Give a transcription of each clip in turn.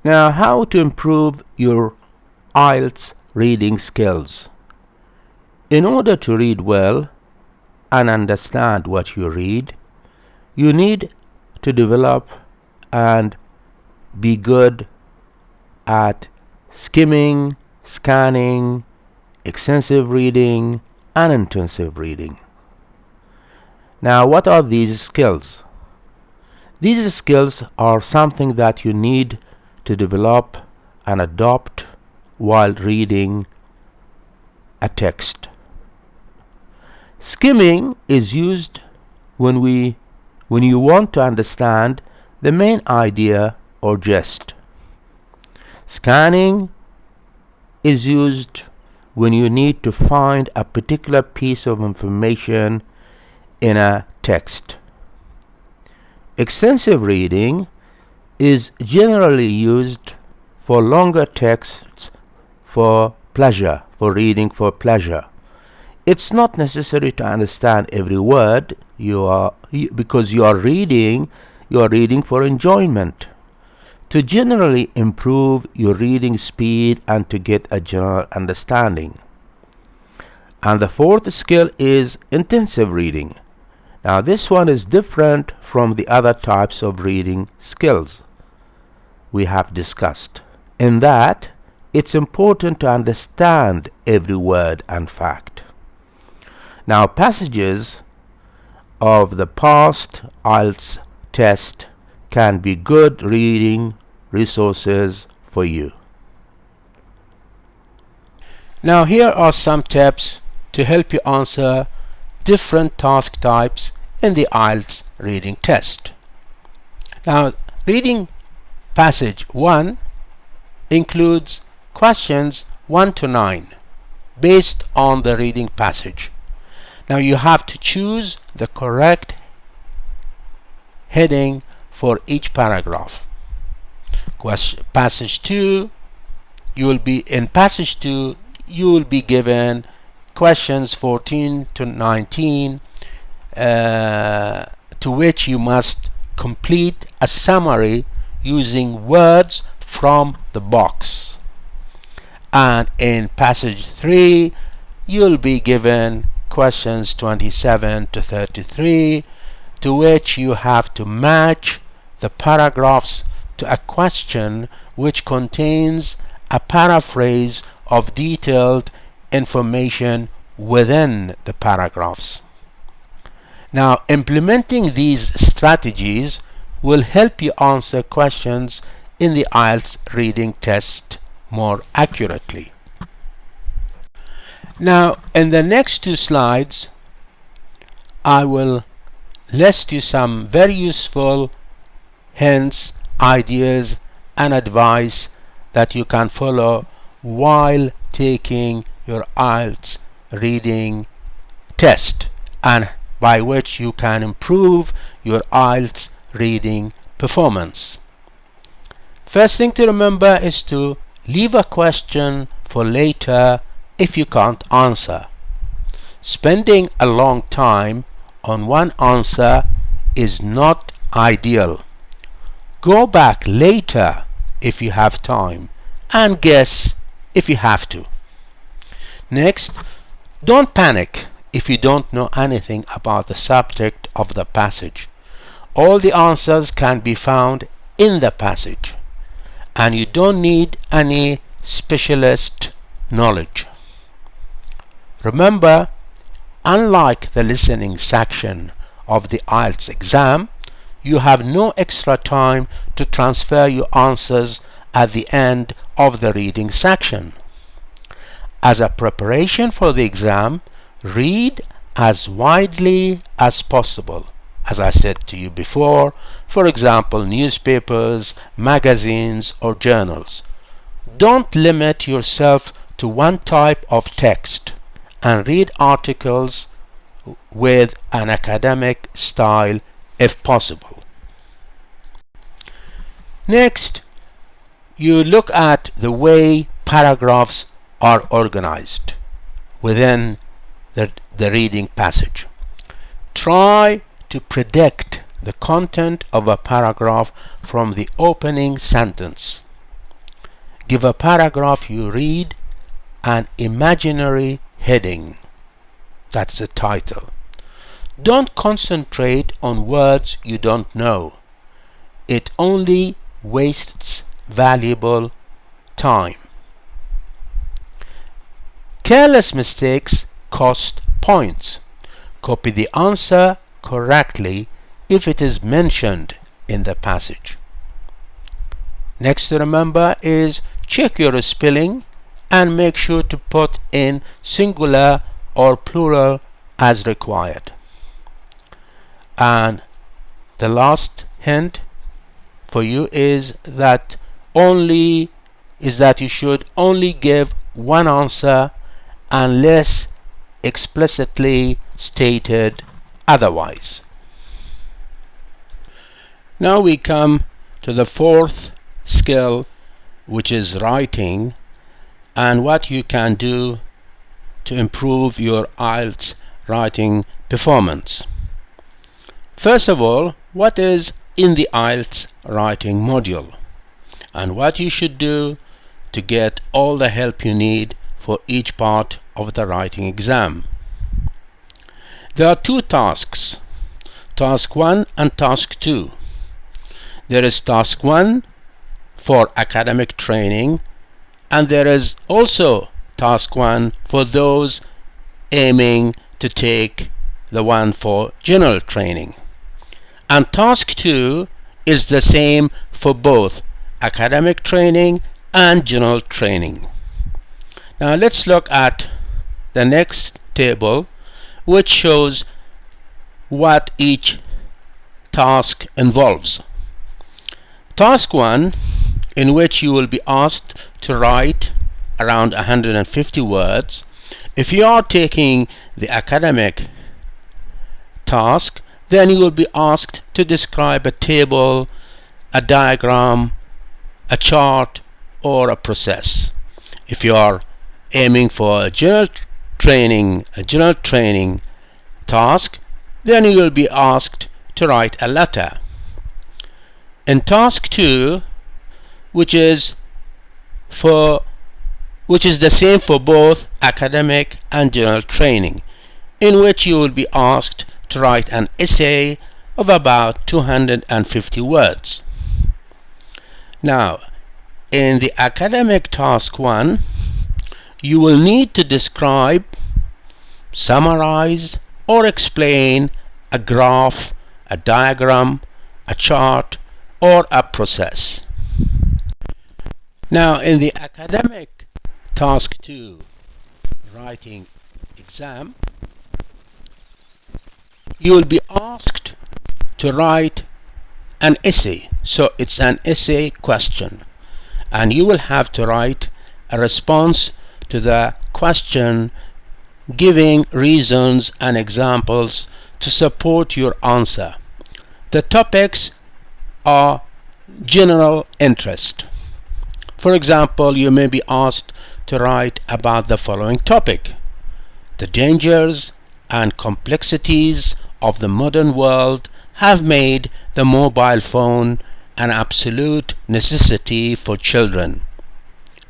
Now, how to improve your IELTS reading skills? In order to read well and understand what you read, you need to develop and be good at skimming, scanning, extensive reading, and intensive reading. Now, what are these skills? These skills are something that you need to develop and adopt while reading a text. Skimming is used when you want to understand the main idea or gist. Scanning is used when you need to find a particular piece of information in a text. Extensive reading is generally used for longer texts for pleasure, for reading for pleasure. It's not necessary to understand every word because you are reading for enjoyment, to generally improve your reading speed and to get a general understanding. And the fourth skill is intensive reading. Now, this one is different from the other types of reading skills we have discussed, in that it's important to understand every word and fact. Now, passages of the past IELTS test can be good reading resources for you. Now, here are some tips to help you answer different task types in the IELTS reading test. Now, reading passage 1 includes questions 1 to 9 based on the reading passage. Now, you have to choose the correct heading for each paragraph. Passage 2, you will be given questions 14 to 19 to which you must complete a summary using words from the box. And in passage 3, you'll be given questions 27 to 33 to which you have to match the paragraphs to a question which contains a paraphrase of detailed information within the paragraphs. Now, implementing these strategies will help you answer questions in the IELTS reading test more accurately. Now, in the next 2 slides, I will list you some very useful hints, ideas, and advice that you can follow while taking your IELTS reading test, and by which you can improve your IELTS reading performance. First thing to remember is to leave a question for later if you can't answer. Spending a long time on one answer is not ideal. Go back later if you have time and guess if you have to. Next, don't panic if you don't know anything about the subject of the passage. All the answers can be found in the passage, and you don't need any specialist knowledge. Remember, unlike the listening section of the IELTS exam, you have no extra time to transfer your answers at the end of the reading section. As a preparation for the exam, read as widely as possible. As I said to you before, for example, newspapers, magazines, or journals. Don't limit yourself to one type of text, and read articles with an academic style if possible. Next, you look at the way paragraphs are organized within the reading passage. Try to predict the content of a paragraph from the opening sentence. give a paragraph you read an imaginary heading. That's the title. Don't concentrate on words you don't know. It only wastes valuable time. Careless mistakes cost points. Copy the answer correctly if it is mentioned in the passage. Next to remember is check your spelling and make sure to put in singular or plural as required. And the last hint for you is that you should only give one answer unless explicitly stated otherwise. Now we come to the fourth skill, which is writing, and what you can do to improve your IELTS writing performance. First of all, what is in the IELTS writing module, and what you should do to get all the help you need for each part of the writing exam. There are two tasks, task 1 and task 2. There is task 1 for academic training, and there is also task 1 for those aiming to take the one for general training. And task 2 is the same for both academic training and general training. Now let's look at the next table, which shows what each task involves. Task 1, in which you will be asked to write around 150 words. If you are taking the academic task, then you will be asked to describe a table, a diagram, a chart, or a process. If you are aiming for a general training task, then you will be asked to write a letter. In task 2, which is the same for both academic and general training, in which you will be asked to write an essay of about 250 words. Now, in the academic task 1, you will need to describe, summarize, or explain a graph, a diagram, a chart, or a process. Now, in the academic task 2 writing exam, you will be asked to write an essay. So it's an essay question, and you will have to write a response to the question, giving reasons and examples to support your answer. The topics are general interest. For example, you may be asked to write about the following topic: the dangers and complexities of the modern world have made the mobile phone an absolute necessity for children.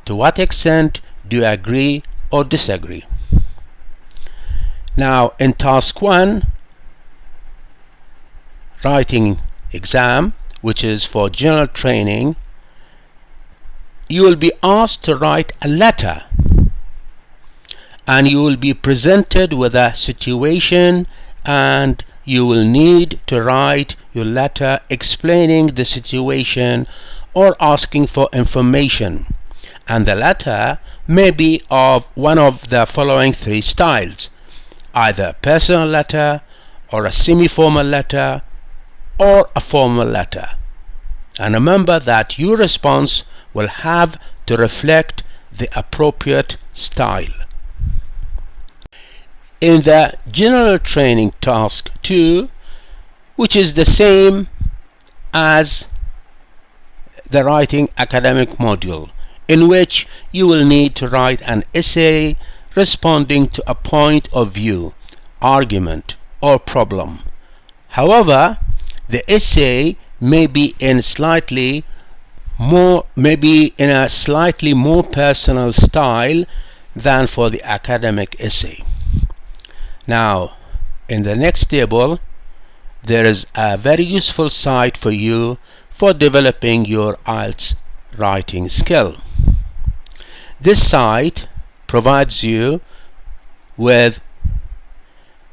To what extent do you agree or disagree? Now, in task 1 writing exam, which is for general training, you will be asked to write a letter, and you will be presented with a situation, and you will need to write your letter explaining the situation or asking for information. And the letter may be of one of the following 3 styles: either a personal letter, or a semi-formal letter, or a formal letter. And remember that your response will have to reflect the appropriate style. In the general training task 2, which is the same as the writing academic module, in which you will need to write an essay responding to a point of view, argument, or problem. However, the essay may be in slightly maybe in a slightly more personal style than for the academic essay. Now, in the next table, there is a very useful site for you for developing your IELTS writing skill. This site provides you with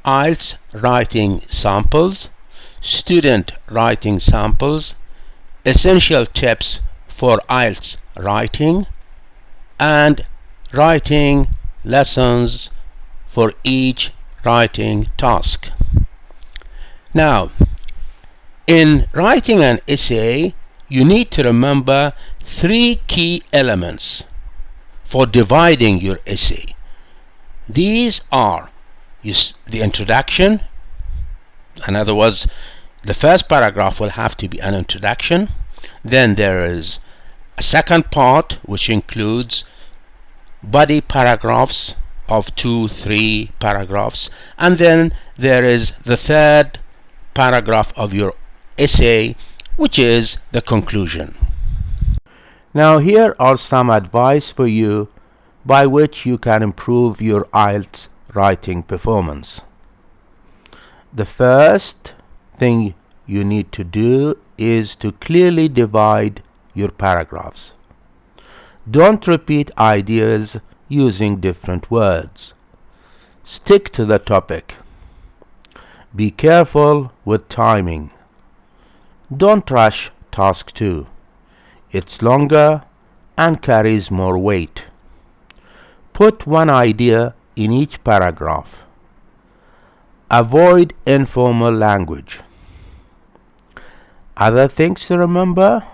IELTS writing samples, student writing samples, essential tips for IELTS writing, and writing lessons for each writing task. Now, in writing an essay, you need to remember 3 key elements for dividing your essay. These are the introduction. In other words, the first paragraph will have to be an introduction. Then there is a second part, which includes body paragraphs of 2-3 paragraphs, and then there is the third paragraph of your essay, which is the conclusion. Now here are some advice for you by which you can improve your IELTS writing performance. The first thing you need to do is to clearly divide your paragraphs. Don't repeat ideas using different words. Stick to the topic. Be careful with timing. Don't rush task 2. It's longer and carries more weight. Put one idea in each paragraph. Avoid informal language. Other things to remember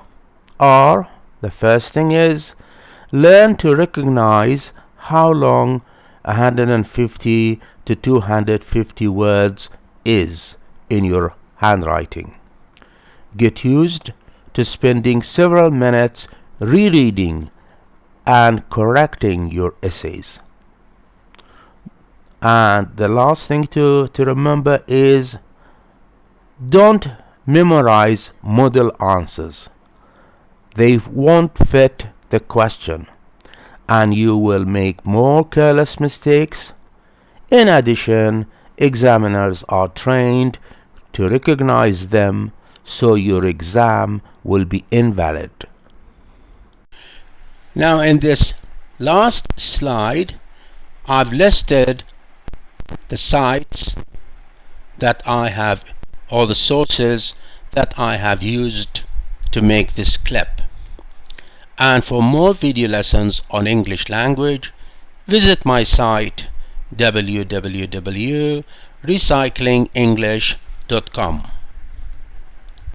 are, the first thing is, learn to recognize how long 150 to 250 words is in your handwriting. Get used to spending several minutes rereading and correcting your essays. And the last thing to remember is, don't memorize model answers. They won't fit the question, and you will make more careless mistakes. In addition, examiners are trained to recognize them, so your exam will be invalid. Now, in this last slide, I've listed the sites that I have, or the sources that I have used to make this clip. And for more video lessons on English language, visit my site www.recyclingenglish.com.